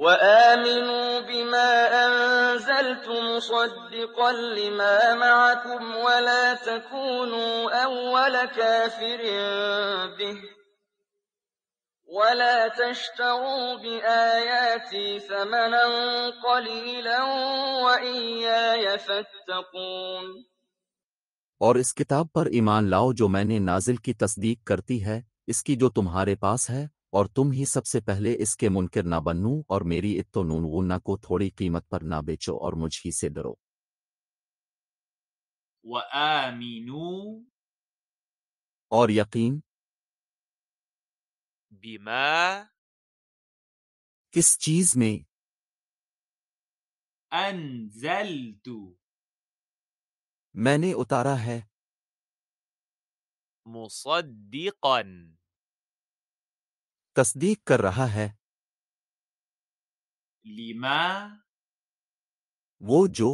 وآمنوا بما أنزلت مصدقا لما معكم ولا تكونوا أول كافر به ولا تشتروا بآياتي ثمنا قليلا وإياي فاتقون। और इस किताब पर ईमान लाओ जो मैंने नाजिल की तस्दीक करती है इसकी जो तुम्हारे पास है, और तुम ही सबसे पहले इसके मुनकिर ना बनूं और मेरी इत्तो नूनगुन्ना को थोड़ी कीमत पर ना बेचो और मुझ ही से डरो। وآمنوا और यकीन بما किस चीज़ में أنزلت मैंने उतारा है, مصدقا तस्दीक कर रहा है, لما वो जो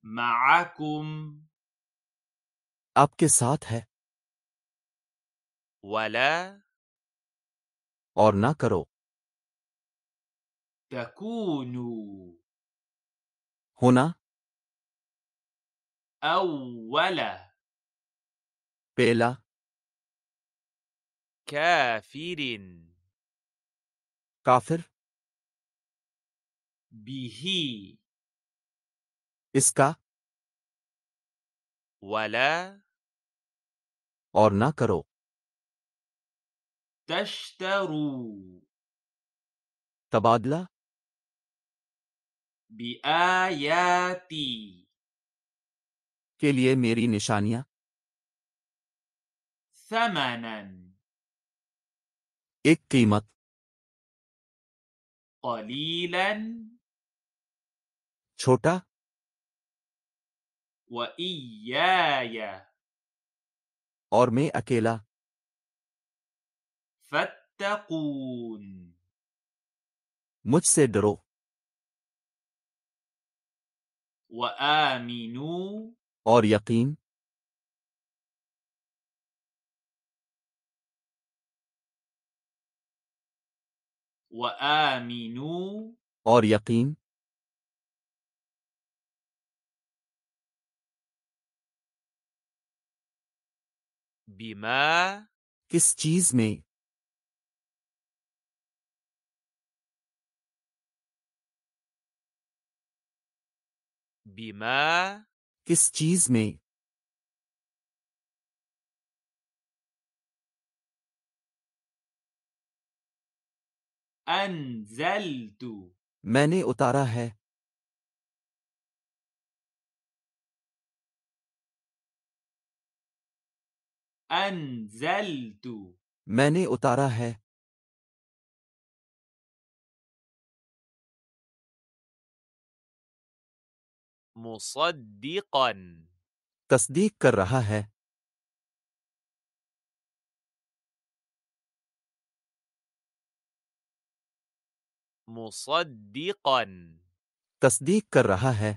معكم आपके साथ है, ولا और ना करो تكونوا होना أول पेला كافر काफिर به इसका, ولا और ना करो تشتروا तबादला بآياتي के लिए मेरी निशानियां, ثمنا एक कीमत قليلا छोटा, وإياي और मैं अकेला فاتقون मुझसे डरो। وآمنوا और यकीन وآمنوا और यकीन بما किस चीज़ में بما किस चीज़ में أنزلت मैंने उतारा है, أنزلت मैंने उतारा है, مصدقا तस्दीक कर रहा है, مصدقا तस्दीक कर रहा है,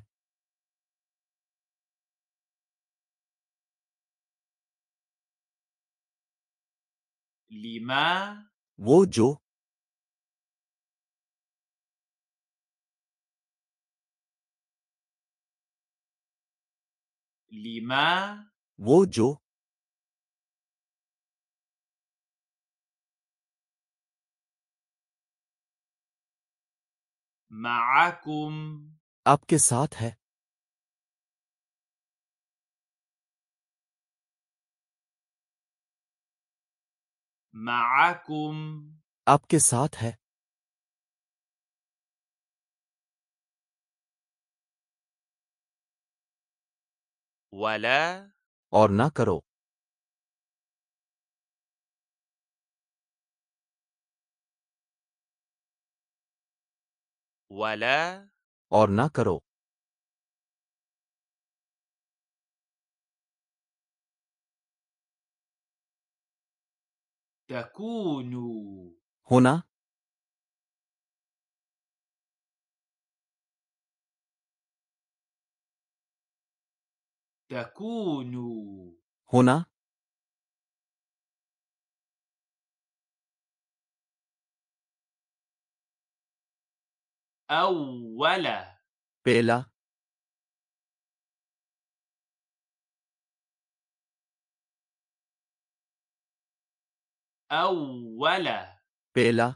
لما वो जो لما वो जो معكم आपके साथ है, معكم आपके साथ है, ولا और ना करो ولا और ना करो تكونوا होना تكونوا होना أول पेला أول पेला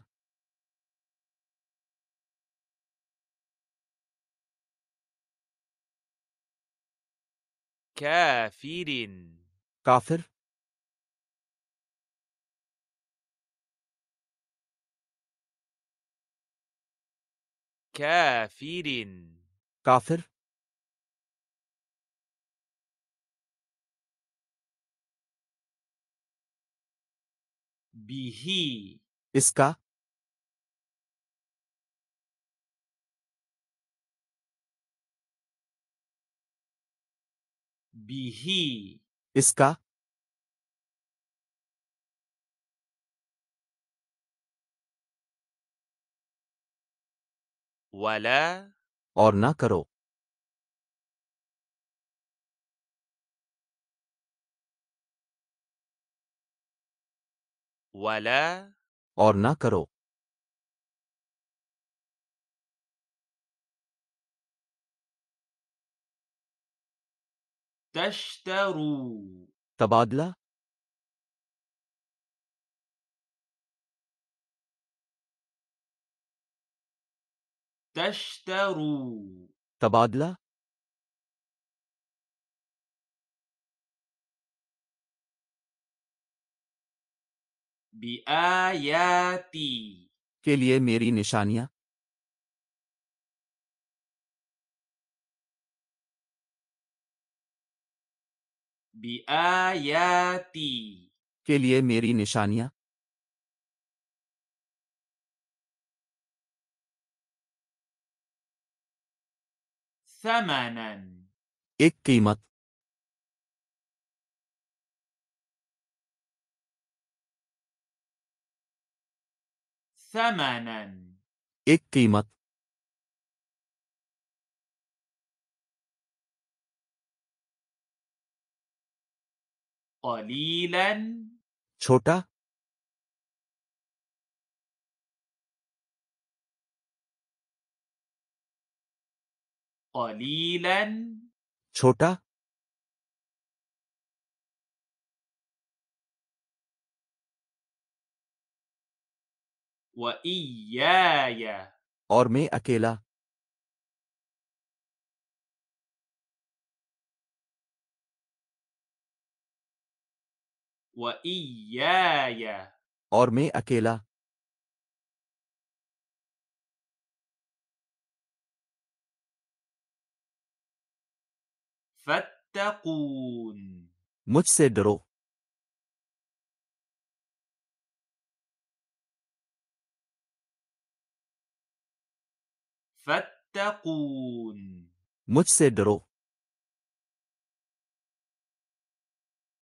كافر काफिर كافر काफिर به इसका به इसका ولا और ना करो ولا और ना करो تشتروا तबादला تشتروا तबादला بآياتي के लिए मेरी निशानियां بآياتي के लिए मेरी निशानियां ثمنا एक कीमत ثمنا एक कीमत قليلا छोटा قليلا छोटा وإياي और मैं अकेला وإياي और मैं अकेला فاتقون मुझसे डरो فاتقون मुझसे डरो